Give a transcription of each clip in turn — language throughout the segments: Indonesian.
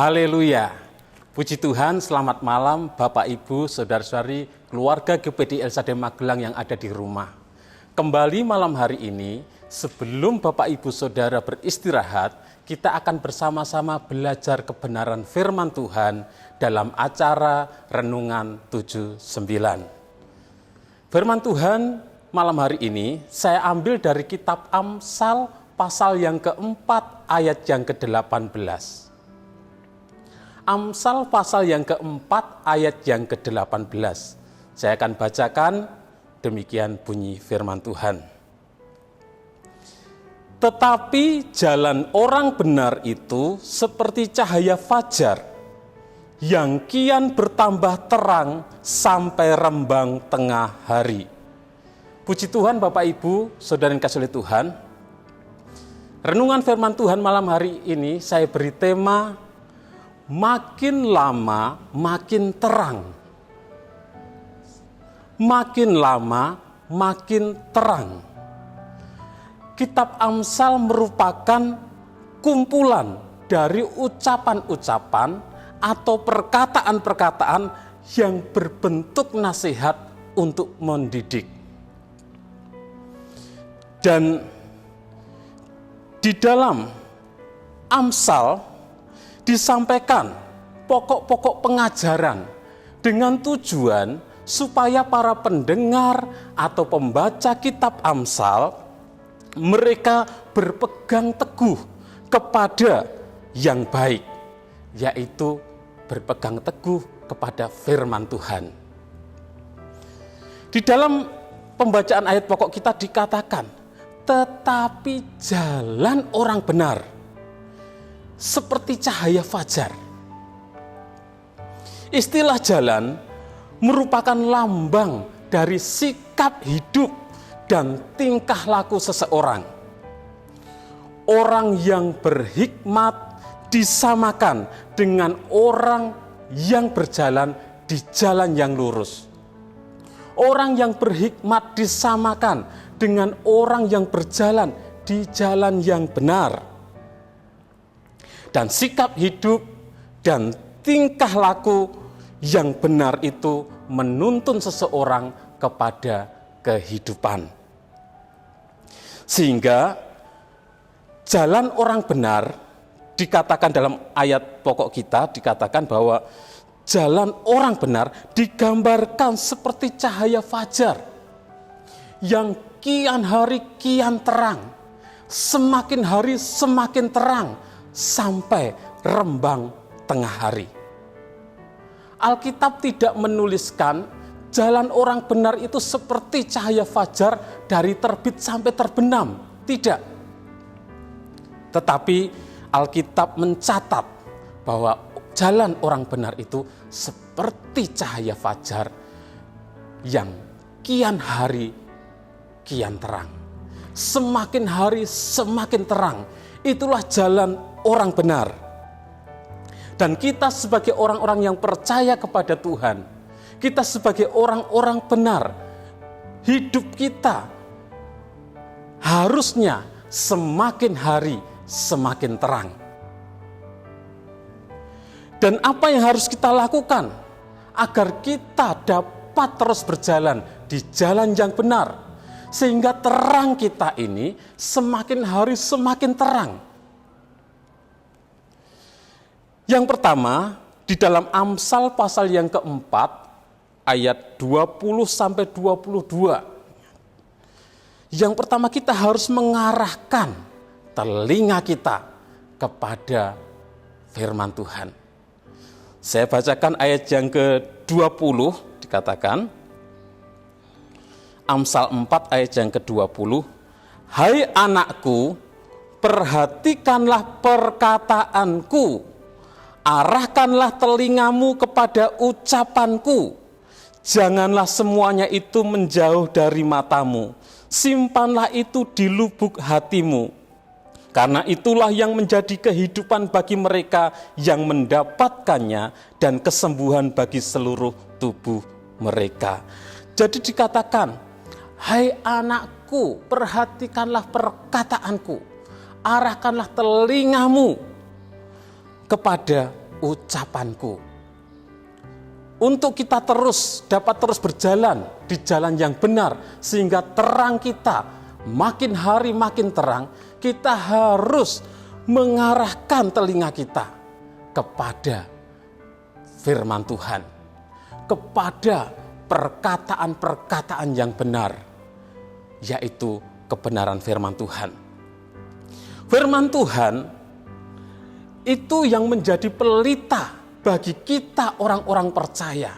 Haleluya. Puji Tuhan, selamat malam Bapak Ibu, Saudara-saudari, keluarga GPD LSD Magelang yang ada di rumah. Kembali malam hari ini, sebelum Bapak Ibu Saudara beristirahat, kita akan bersama-sama belajar kebenaran firman Tuhan dalam acara Renungan 79. Firman Tuhan malam hari ini saya ambil dari kitab Amsal pasal yang keempat ayat yang ke-18. Amsal pasal yang keempat ayat yang ke-18. Saya akan bacakan, demikian bunyi firman Tuhan. Tetapi jalan orang benar itu seperti cahaya fajar, yang kian bertambah terang sampai rembang tengah hari. Puji Tuhan Bapak Ibu, Saudara yang kasih oleh Tuhan. Renungan firman Tuhan malam hari ini saya beri tema makin lama makin terang. Makin lama makin terang. Kitab Amsal merupakan kumpulan dari ucapan-ucapan atau perkataan-perkataan yang berbentuk nasihat untuk mendidik. Dan di dalam Amsal disampaikan pokok-pokok pengajaran dengan tujuan supaya para pendengar atau pembaca kitab Amsal mereka berpegang teguh kepada yang baik, yaitu berpegang teguh kepada firman Tuhan. Di dalam pembacaan ayat pokok kita dikatakan, tetapi jalan orang benar seperti cahaya fajar. Istilah jalan merupakan lambang dari sikap hidup dan tingkah laku seseorang. Orang yang berhikmat disamakan dengan orang yang berjalan di jalan yang lurus. Orang yang berhikmat disamakan dengan orang yang berjalan di jalan yang benar. Dan sikap hidup dan tingkah laku yang benar itu menuntun seseorang kepada kehidupan. Sehingga jalan orang benar dikatakan dalam ayat pokok kita, dikatakan bahwa jalan orang benar digambarkan seperti cahaya fajar yang kian hari kian terang, semakin hari semakin terang, sampai rembang tengah hari. Alkitab tidak menuliskan jalan orang benar itu seperti cahaya fajar dari terbit sampai terbenam. Tidak. Tetapi Alkitab mencatat bahwa jalan orang benar itu seperti cahaya fajar yang kian hari kian terang. Semakin hari semakin terang. Itulah jalan orang benar. Dan kita sebagai orang-orang yang percaya kepada Tuhan, kita sebagai orang-orang benar, hidup kita harusnya semakin hari semakin terang. Dan apa yang harus kita lakukan agar kita dapat terus berjalan di jalan yang benar, sehingga terang kita ini semakin hari semakin terang. Yang pertama, di dalam Amsal pasal yang keempat, ayat 20-22. Yang pertama kita harus mengarahkan telinga kita kepada firman Tuhan. Saya bacakan ayat yang ke-20, dikatakan, Amsal 4 ayat yang ke-20, hai anakku, perhatikanlah perkataanku, arahkanlah telingamu kepada ucapanku, janganlah semuanya itu menjauh dari matamu, simpanlah itu di lubuk hatimu, karena itulah yang menjadi kehidupan bagi mereka yang mendapatkannya dan kesembuhan bagi seluruh tubuh mereka. Jadi dikatakan, hai anakku, perhatikanlah perkataanku, arahkanlah telingamu kepada ucapanku. Untuk kita dapat terus berjalan di jalan yang benar, sehingga terang kita makin hari makin terang, kita harus mengarahkan telinga kita kepada firman Tuhan, kepada perkataan-perkataan yang benar, yaitu kebenaran firman Tuhan. Firman Tuhan itu yang menjadi pelita bagi kita orang-orang percaya.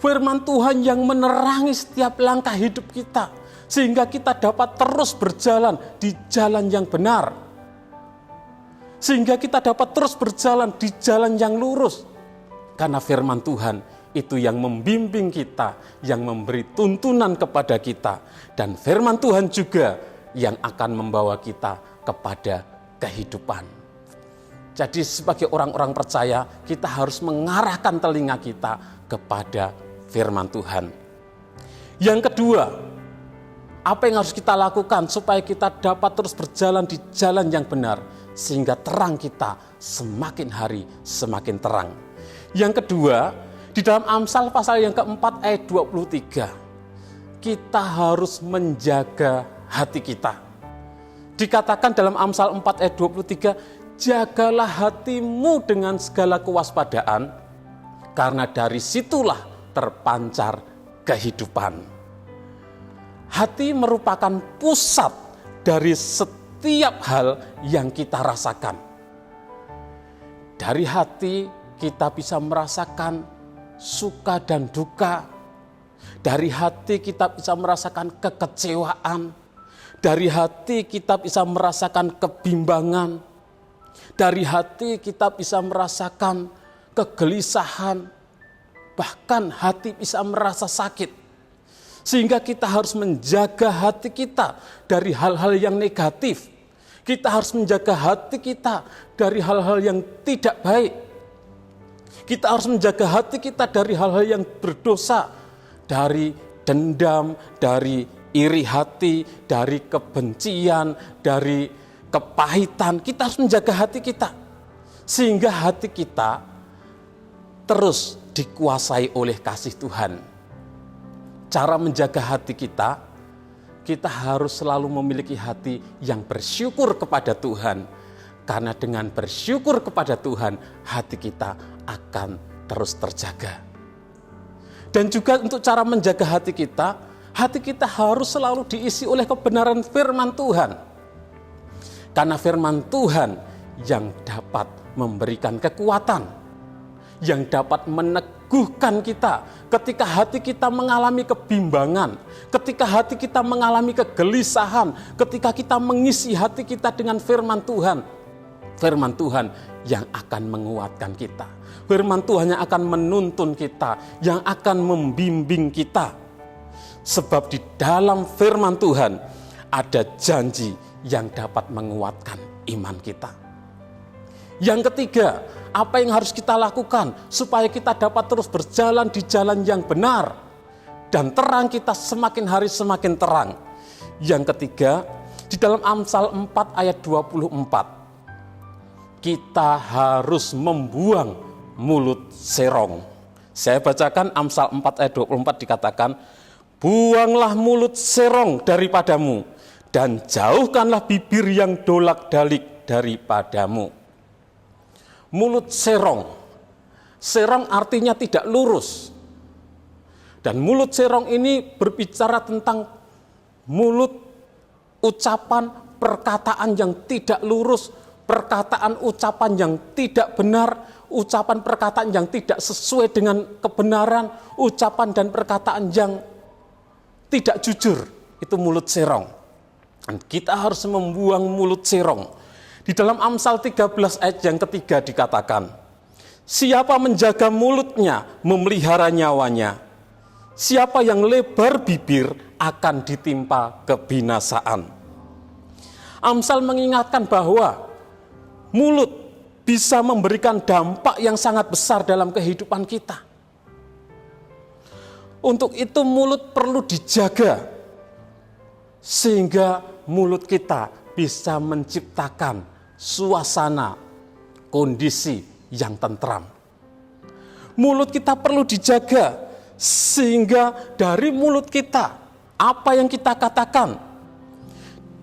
Firman Tuhan yang menerangi setiap langkah hidup kita, sehingga kita dapat terus berjalan di jalan yang benar. Sehingga kita dapat terus berjalan di jalan yang lurus. Karena firman Tuhan itu yang membimbing kita, yang memberi tuntunan kepada kita. Dan firman Tuhan juga yang akan membawa kita kepada kehidupan. Jadi sebagai orang-orang percaya, kita harus mengarahkan telinga kita kepada firman Tuhan. Yang kedua, apa yang harus kita lakukan supaya kita dapat terus berjalan di jalan yang benar, sehingga terang kita semakin hari semakin terang. Yang kedua, di dalam Amsal pasal yang keempat ayat 23, kita harus menjaga hati kita. Dikatakan dalam Amsal 4 ayat 23, jagalah hatimu dengan segala kewaspadaan, karena dari situlah terpancar kehidupan. Hati merupakan pusat dari setiap hal yang kita rasakan. Dari hati kita bisa merasakan suka dan duka. Dari hati kita bisa merasakan kekecewaan. Dari hati kita bisa merasakan kebimbangan. Dari hati kita bisa merasakan kegelisahan, bahkan hati bisa merasa sakit. Sehingga kita harus menjaga hati kita dari hal-hal yang negatif. Kita harus menjaga hati kita dari hal-hal yang tidak baik. Kita harus menjaga hati kita dari hal-hal yang berdosa, dari dendam, dari iri hati, dari kebencian, dari kepahitan. Kita harus menjaga hati kita, sehingga hati kita terus dikuasai oleh kasih Tuhan. Cara menjaga hati kita harus selalu memiliki hati yang bersyukur kepada Tuhan. Karena dengan bersyukur kepada Tuhan, hati kita akan terus terjaga. Dan juga untuk cara menjaga hati kita harus selalu diisi oleh kebenaran firman Tuhan. Karena firman Tuhan yang dapat memberikan kekuatan, yang dapat meneguhkan kita ketika hati kita mengalami kebimbangan, ketika hati kita mengalami kegelisahan, ketika kita mengisi hati kita dengan firman Tuhan. Firman Tuhan yang akan menguatkan kita. Firman Tuhan yang akan menuntun kita, yang akan membimbing kita. Sebab di dalam firman Tuhan ada janji yang dapat menguatkan iman kita. Yang ketiga, apa yang harus kita lakukan supaya kita dapat terus berjalan di jalan yang benar dan terang kita semakin hari semakin terang. Yang ketiga, di dalam Amsal 4 ayat 24, kita harus membuang mulut serong. Saya bacakan Amsal 4 ayat 24, dikatakan, buanglah mulut serong daripadamu, dan jauhkanlah bibir yang dolak-dalik daripadamu. Mulut serong. Serong artinya tidak lurus. Dan mulut serong ini berbicara tentang mulut, ucapan, perkataan yang tidak lurus, perkataan ucapan yang tidak benar, ucapan perkataan yang tidak sesuai dengan kebenaran, ucapan dan perkataan yang tidak jujur. Itu mulut serong. Dan kita harus membuang mulut serong. Di dalam Amsal 13 ayat yang ketiga dikatakan, siapa menjaga mulutnya memelihara nyawanya. Siapa yang lebar bibir akan ditimpa kebinasaan. Amsal mengingatkan bahwa mulut bisa memberikan dampak yang sangat besar dalam kehidupan kita. Untuk itu mulut perlu dijaga, sehingga mulut kita bisa menciptakan suasana, kondisi yang tentram. Mulut kita perlu dijaga, sehingga dari mulut kita, apa yang kita katakan,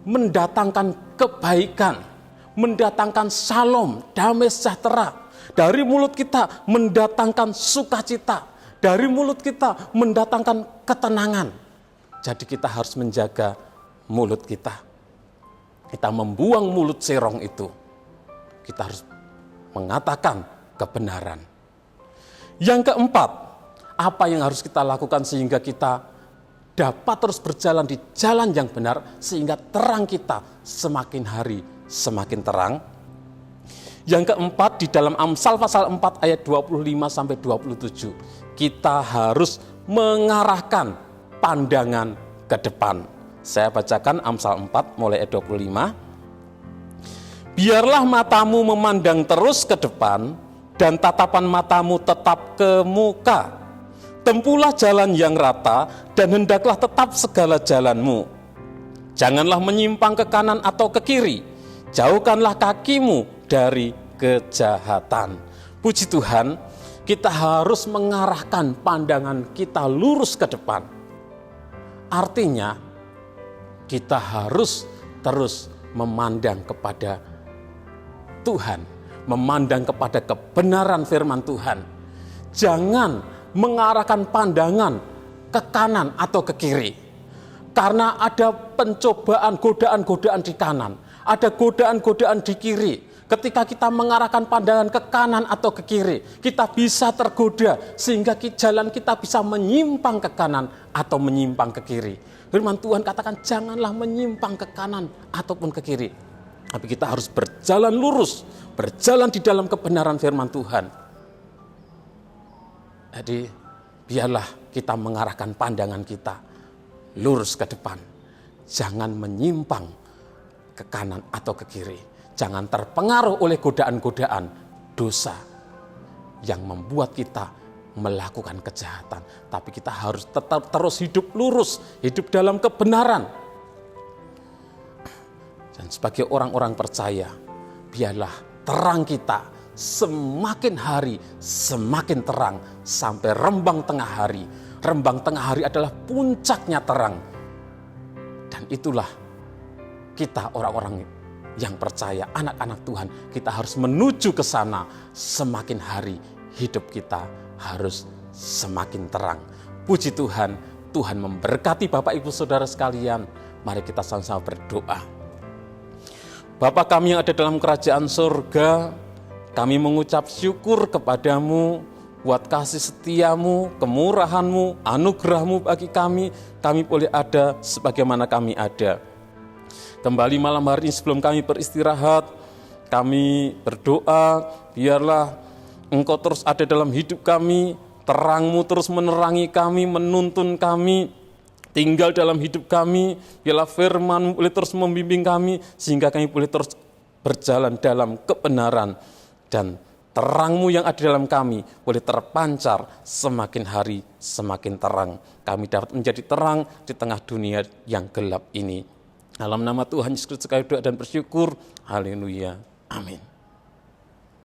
mendatangkan kebaikan, mendatangkan shalom, damai sejahtera. Dari mulut kita mendatangkan sukacita, dari mulut kita mendatangkan ketenangan. Jadi kita harus menjaga mulut kita. Kita membuang mulut serong itu. Kita harus mengatakan kebenaran. Yang keempat, apa yang harus kita lakukan sehingga kita dapat terus berjalan di jalan yang benar, sehingga terang kita semakin hari semakin terang. Yang keempat, di dalam Amsal pasal 4 ayat 25-27, kita harus mengarahkan pandangan ke depan. Saya bacakan Amsal 4 mulai ayat 25. Biarlah matamu memandang terus ke depan, dan tatapan matamu tetap ke muka. Tempuhlah jalan yang rata, dan hendaklah tetap segala jalanmu. Janganlah menyimpang ke kanan atau ke kiri. Jauhkanlah kakimu dari kejahatan. Puji Tuhan, kita harus mengarahkan pandangan kita lurus ke depan. Artinya, kita harus terus memandang kepada Tuhan, memandang kepada kebenaran firman Tuhan. Jangan mengarahkan pandangan ke kanan atau ke kiri. Karena ada pencobaan, godaan-godaan di kanan, ada godaan-godaan di kiri. Ketika kita mengarahkan pandangan ke kanan atau ke kiri, kita bisa tergoda sehingga jalan kita bisa menyimpang ke kanan atau menyimpang ke kiri. Firman Tuhan katakan janganlah menyimpang ke kanan ataupun ke kiri. Tapi kita harus berjalan lurus, berjalan di dalam kebenaran firman Tuhan. Jadi biarlah kita mengarahkan pandangan kita lurus ke depan. Jangan menyimpang ke kanan atau ke kiri. Jangan terpengaruh oleh godaan-godaan dosa yang membuat kita melakukan kejahatan. Tapi kita harus tetap terus hidup lurus, hidup dalam kebenaran. Dan sebagai orang-orang percaya, biarlah terang kita semakin hari semakin terang sampai rembang tengah hari. Rembang tengah hari adalah puncaknya terang. Dan itulah kita orang-orang yang percaya, anak-anak Tuhan, kita harus menuju ke sana. Semakin hari hidup kita harus semakin terang. Puji Tuhan, Tuhan memberkati Bapak Ibu Saudara sekalian. Mari kita sama-sama berdoa. Bapa kami yang ada dalam kerajaan surga, kami mengucap syukur kepadamu buat kasih setiamu, kemurahanmu, anugerahmu bagi kami. Kami boleh ada sebagaimana kami ada. Kembali malam hari ini sebelum kami beristirahat, kami berdoa, biarlah Engkau terus ada dalam hidup kami, terang-Mu terus menerangi kami, menuntun kami, tinggal dalam hidup kami, biarlah firman-Mu boleh terus membimbing kami, sehingga kami boleh terus berjalan dalam kebenaran, dan terang-Mu yang ada dalam kami boleh terpancar semakin hari semakin terang. Kami dapat menjadi terang di tengah dunia yang gelap ini. Dalam nama Tuhan Yesus Kristus kami doa dan bersyukur. Haleluya. Amin.